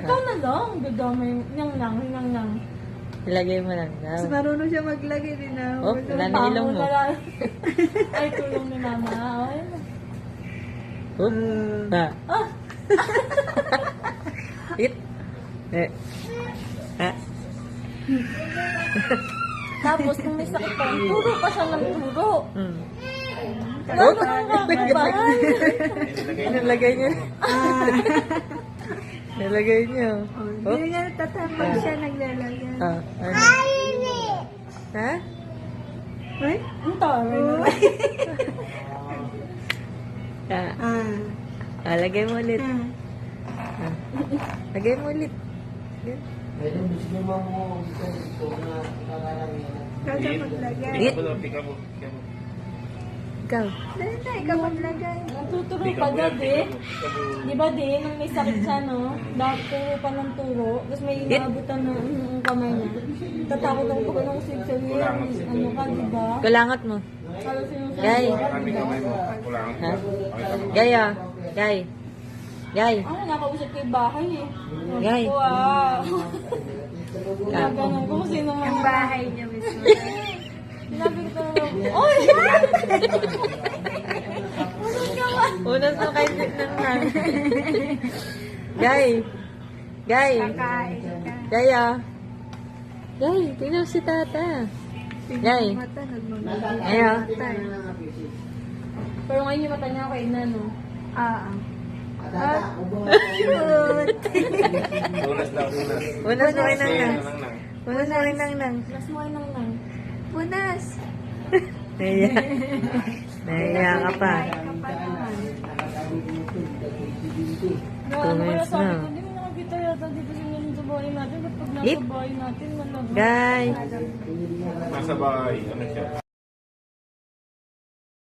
Ikaw na lang. Dadamay. Nang. Ilagay mo lang daw. Mas marunong siya maglagay din na. Oh, wala na ilong mo. Ay, tulong ni mama. Ay, Oh, ha. ah, It. Eh. Ha. tapos nung may sakit pa, turo pa siya ng turo. Hmm. Lalo kang kakabahan. Nilagay niya. Nilagay niya. Oh. Hindi nga tatapag siya naglalagay. Ah, ano? Ha? Ay? Ang taray na. Ah. Ah. Ah, lagay mo ulit. Ah. Ah. Lagay mo ulit. Yan. Ikaw ka maglagay. It. Ikaw. Dali na, ikaw maglagay. Nagtuturo pa daddy. Di ba di, nung may sakit siya, no? Dahil turo pa ng turo. Tapos may inaabutan na ang kamay niya. Tatakot ako pag anong sige, ano ka, di ba? Kulangot mo. Halos yung Yay. Ha? Yay, ah. Yay. Yay. Ano, nakausap ko yung bahay eh. Yay. Wow. Ganun kung sino man. Ang bahay niya mismo. Sinabi ko, oy! Unas mo kay nang. Yay. Yay. Kakain ka. Yay, ah. Yay, tingnan si tata. Yay. Mata, nagmamagay. Ay, ah. Pero ngayon yung mata niya kay Nano. Ah. Cute. Unas mo kay nang. Unas mo kay nang. Plus mo nang nang. Punas. Naiya. Naiya ka pa. Kain ka pa naman. Ano kaya minutes sabi na. ko, hindi mo nakakita yata dito sa bahay natin. Ba't pag Eat. nasa bahay natin, malabo. Guys. Nasa bahay, ano siya?